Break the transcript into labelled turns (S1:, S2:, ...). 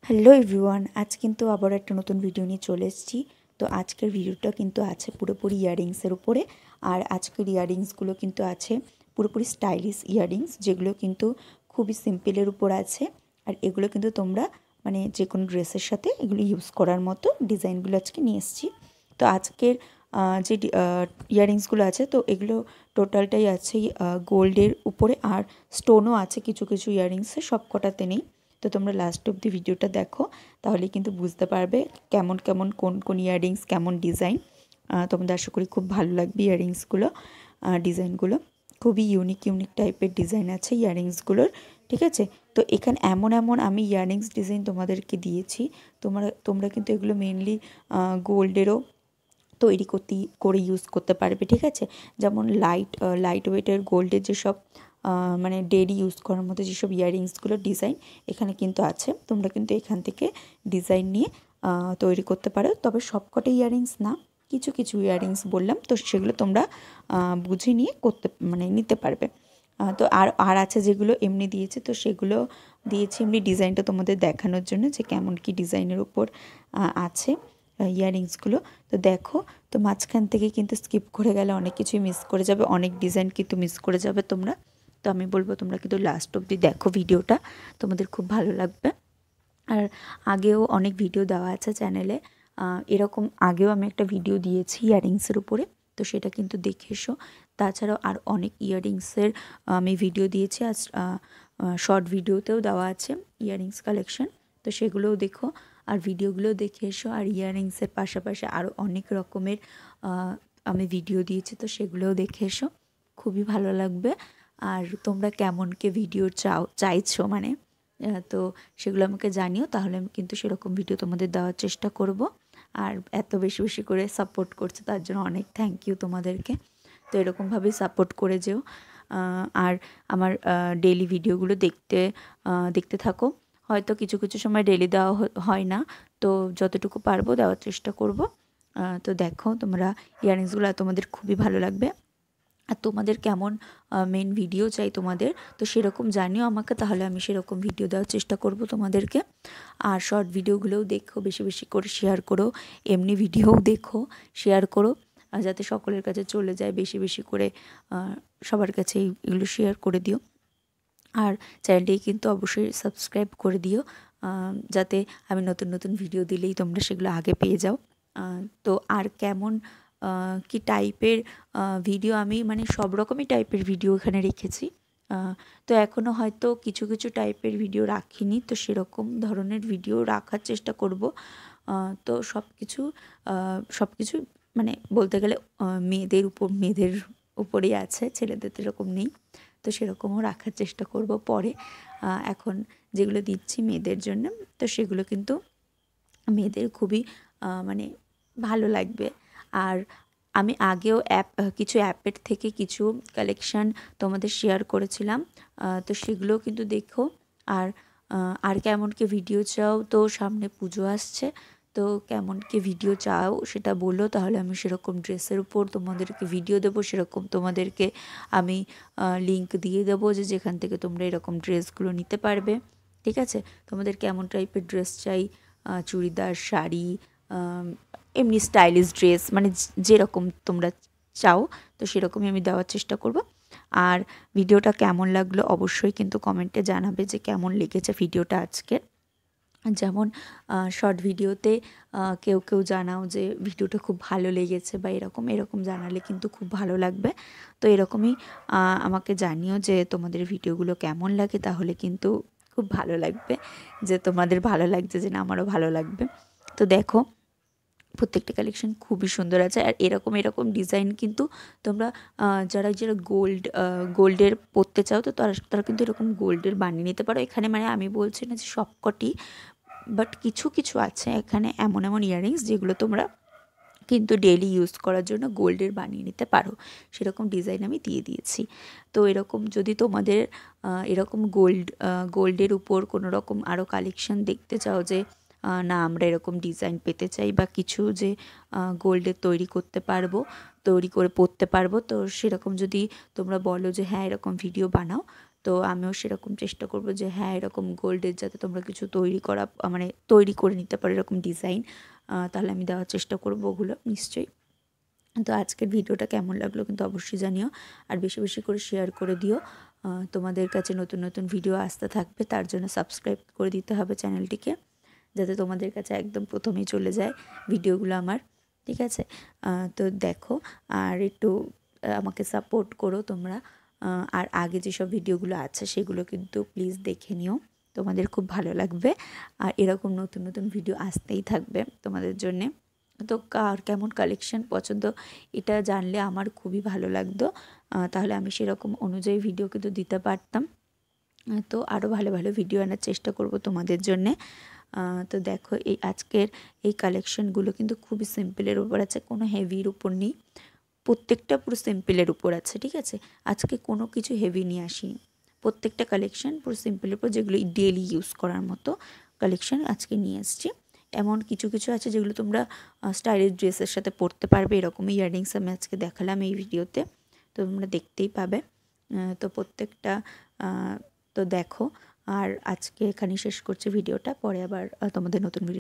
S1: Hello everyone, আজ কিন্তু আবার একটা নতুন ভিডিও নিয়ে চলে এসেছি। তো আজকের ভিডিওটা কিন্তু আছে পুরোপুরি ইয়াররিংসের উপরে। আর আজকের ইয়াররিংসগুলো কিন্তু আছে পুরোপুরি স্টাইলিশ ইয়াররিংস, যেগুলো কিন্তু খুবই সিম্পলের উপর আছে। আর এগুলো কিন্তু তোমরা মানে যে কোনো ড্রেসের সাথে এগুলো ইউজ করার মতো ডিজাইনগুলো আজকে নিয়ে এসেছি। তো আজকের যে ইয়াররিংসগুলো আছে, তো এগুলো টোটালটাই আছে গোল্ডের উপরে, আর স্টোনও আছে কিছু কিছু ইয়াররিংসে, সব কটাতে নেই। তো তোমরা লাস্ট অবধি ভিডিওটা দেখো, তাহলে কিন্তু বুঝতে পারবে কেমন কেমন কোন কোন ইয়াররিংস কেমন ডিজাইন। তোমাদের আশা করি খুব ভালো লাগবে ইয়াররিংসগুলো, ডিজাইনগুলো খুবই ইউনিক ইউনিক টাইপের ডিজাইন আছে ইয়াররিংসগুলোর। ঠিক আছে, তো এখানে এমন এমন আমি ইয়াররিংস ডিজাইন তোমাদেরকে দিয়েছি। তোমরা কিন্তু এগুলো মেনলি গোল্ডেরও তৈরি করে ইউজ করতে পারবে। ঠিক আছে, যেমন লাইট ওয়েটের গোল্ডের যেসব মানে ডেইলি ইউজ করার মতো যেসব ইয়াররিংসগুলোর ডিজাইন এখানে কিন্তু আছে। তোমরা কিন্তু এখান থেকে ডিজাইন নিয়ে তৈরি করতে পারো। তবে সবকটা ইয়াররিংস না, কিছু কিছু ইয়াররিংস বললাম, তো সেগুলো তোমরা বুঝে নিয়ে নিতে পারবে। তো আর আছে যেগুলো এমনি দিয়েছে, তো সেগুলো দিয়েছি এমনি ডিজাইনটা তোমাদের দেখানোর জন্য যে কেমন কি ডিজাইনের উপর আছে ইয়াররিংসগুলো। তো দেখো, তো মাঝখান থেকে কিন্তু স্কিপ করে গেলে অনেক কিছুই মিস করে যাবে, অনেক ডিজাইন কিন্তু মিস করে যাবে তোমরা। তো আমি বলবো তোমরা কিন্তু লাস্ট অবধি দেখো ভিডিওটা, তোমাদের খুব ভালো লাগবে। আর আগেও অনেক ভিডিও দেওয়া আছে চ্যানেলে, এরকম আগেও আমি একটা ভিডিও দিয়েছি ইয়াররিংসের উপরে, তো সেটা কিন্তু দেখে এসো। তাছাড়াও আর অনেক ইয়াররিংসের আমি ভিডিও দিয়েছি, আর শর্ট ভিডিওতেও দেওয়া আছে ইয়াররিংস কালেকশন, তো সেগুলোও দেখো আর ভিডিওগুলো দেখে এসো। আর ইয়াররিংসের পাশাপাশি আরও অনেক রকমের আমি ভিডিও দিয়েছি, তো সেগুলোও দেখে এসো, খুবই ভালো লাগবে। আর তোমরা কেমন কে ভিডিও চাইছো মানে, তো সেগুলো আমাকে জানিও, তাহলে আমি কিন্তু সেরকম ভিডিও তোমাদের দেওয়ার চেষ্টা করব। আর এত বেশি বেশি করে সাপোর্ট করছে তার জন্য অনেক থ্যাংক ইউ তোমাদেরকে। তো এরকমভাবেই সাপোর্ট করে যেও। আর আমার ডেইলি ভিডিওগুলো দেখতে থাকো। হয়তো কিছু কিছু সময় ডেইলি দেওয়া হয় না, তো যতটুকু পারবো দেওয়ার চেষ্টা করব। তো দেখো তোমরা ইয়াররিংসগুলো তোমাদের খুবই ভালো লাগবে। আর তোমাদের কেমন মেন ভিডিও চাই তোমাদের, তো সেরকম জানিও আমাকে, তাহলে আমি সেরকম ভিডিও দেওয়ার চেষ্টা করব তোমাদেরকে। আর শর্ট ভিডিওগুলোও দেখো, বেশি বেশি করে শেয়ার করো, এমনি ভিডিওও দেখো, শেয়ার করো, যাতে সকলের কাছে চলে যায়। বেশি বেশি করে সবার কাছে এগুলো শেয়ার করে দিও। আর চ্যানেলটি কিন্তু অবশ্যই সাবস্ক্রাইব করে দিও, যাতে আমি নতুন নতুন ভিডিও দিলেই তোমরা সেগুলো আগে পেয়ে যাও। তো আর কেমন কি টাইপের ভিডিও, আমি মানে সব রকমই টাইপের ভিডিও এখানে রেখেছি। তো এখনও হয়তো কিছু কিছু টাইপের ভিডিও রাখিনি, তো সেরকম ধরনের ভিডিও রাখার চেষ্টা করব। তো সব কিছু মানে বলতে গেলে মেয়েদের উপরেই আছে, ছেলেদের তো এরকম নেই, তো সেরকমও রাখার চেষ্টা করব পরে। এখন যেগুলো দিচ্ছি মেয়েদের জন্য, তো সেগুলো কিন্তু মেয়েদের খুবই মানে ভালো লাগবে। আর আমি আগেও কিছু অ্যাপের থেকে কিছু কালেকশান তোমাদের শেয়ার করেছিলাম, তো সেগুলোও কিন্তু দেখো। আর কেমন কি ভিডিও চাও, তো সামনে পুজো আসছে, তো কেমন কি ভিডিও চাও সেটা বলো, তাহলে আমি সেরকম ড্রেসের উপর তোমাদেরকে ভিডিও দেবো। সেরকম তোমাদেরকে আমি লিংক দিয়ে দেবো যে যেখান থেকে তোমরা এরকম ড্রেসগুলো নিতে পারবে। ঠিক আছে, তোমাদের কেমন টাইপের ড্রেস চাই, চুড়িদার, শাড়ি, এমনি স্টাইলিশ ড্রেস, মানে যেরকম তোমরা চাও, তো সেরকমই আমি দেওয়ার চেষ্টা করব। আর ভিডিওটা কেমন লাগলো অবশ্যই কিন্তু কমেন্টে জানাবে যে কেমন লেগেছে ভিডিওটা আজকে। যেমন শর্ট ভিডিওতে কেউ কেউ জানাও যে ভিডিওটা খুব ভালো লেগেছে, বা এরকম জানালে কিন্তু খুব ভালো লাগবে। তো এরকমই আমাকে জানিও যে তোমাদের ভিডিওগুলো কেমন লাগে, তাহলে কিন্তু খুব ভালো লাগবে যে তোমাদের ভালো লাগছে, যে না আমারও ভালো লাগবে। তো দেখো, প্রত্যেকটা কালেকশন খুবই সুন্দর আছে। আর এরকম ডিজাইন কিন্তু তোমরা যারা গোল্ডের পরতে চাও, তো তারা কিন্তু এরকম গোল্ডের বানিয়ে নিতে পারো। এখানে মানে আমি বলছি না যে সবকটি, বাট কিছু কিছু আছে এখানে এমন এমন ইয়াররিংস যেগুলো তোমরা কিন্তু ডেইলি ইউজ করার জন্য গোল্ডের বানিয়ে নিতে পারো, সেরকম ডিজাইন আমি দিয়ে দিয়েছি। তো এরকম যদি তোমাদের এরকম গোল্ডের উপর কোনো রকম আরও কালেকশন দেখতে চাও, যে না আমরা এরকম ডিজাইন পেতে চাই, বা কিছু যে গোল্ডের তৈরি করে পরতে পারবো, তো সেরকম যদি তোমরা বলো যে হ্যাঁ এরকম ভিডিও বানাও, তো আমিও সেরকম চেষ্টা করব যে হ্যাঁ এরকম গোল্ডের যাতে তোমরা কিছু মানে তৈরি করে নিতে পারো এরকম ডিজাইন, তাহলে আমি দেওয়ার চেষ্টা করব ওগুলো নিশ্চয়ই। তো আজকের ভিডিওটা কেমন লাগলো কিন্তু অবশ্যই জানিও, আর বেশি বেশি করে শেয়ার করে দিও। তোমাদের কাছে নতুন নতুন ভিডিও আসতে থাকবে, তার জন্য সাবস্ক্রাইব করে দিতে হবে চ্যানেলটিকে, যাতে তোমাদের কাছে একদম প্রথমেই চলে যায় ভিডিওগুলো আমার, ঠিক আছে? তো দেখো, আর একটু আমাকে সাপোর্ট করো তোমরা। আর আগে যেসব ভিডিওগুলো আছে সেগুলো কিন্তু প্লিজ দেখে নিও, তোমাদের খুব ভালো লাগবে। আর এরকম নতুন নতুন ভিডিও আসতেই থাকবে তোমাদের জন্যে। তো কার কেমন কালেকশন পছন্দ এটা জানলে আমার খুবই ভালো লাগতো, তাহলে আমি সেরকম অনুযায়ী ভিডিও কিন্তু দিতে পারতাম। তো আরও ভালো ভালো ভিডিও আনার চেষ্টা করব তোমাদের জন্যে। তো দেখো এই আজকের এই কালেকশনগুলো কিন্তু খুবই সিম্পলের উপর আছে, কোনো হেভির উপর নেই, প্রত্যেকটা পুরো সিম্পলের উপর আছে, ঠিক আছে? আজকে কোনো কিছু হেভি নিয়ে আসিনি, প্রত্যেকটা কালেকশন পুরো সিম্পলের উপর, যেগুলো ডেলি ইউজ করার মতো কালেকশন আজকে নিয়ে এসেছি। এমন কিছু কিছু আছে যেগুলো তোমরা স্টাইলিশ ড্রেসের সাথে পরতে পারবে, এরকম ইয়াররিংস আমি আজকে দেখালাম এই ভিডিওতে, তো তোমরা দেখতেই পাবে। তো প্রত্যেকটা তো দেখো, আর আজকে এখানেই শেষ করছি ভিডিওটা, পরে আবার তোমাদের নতুন ভিডিও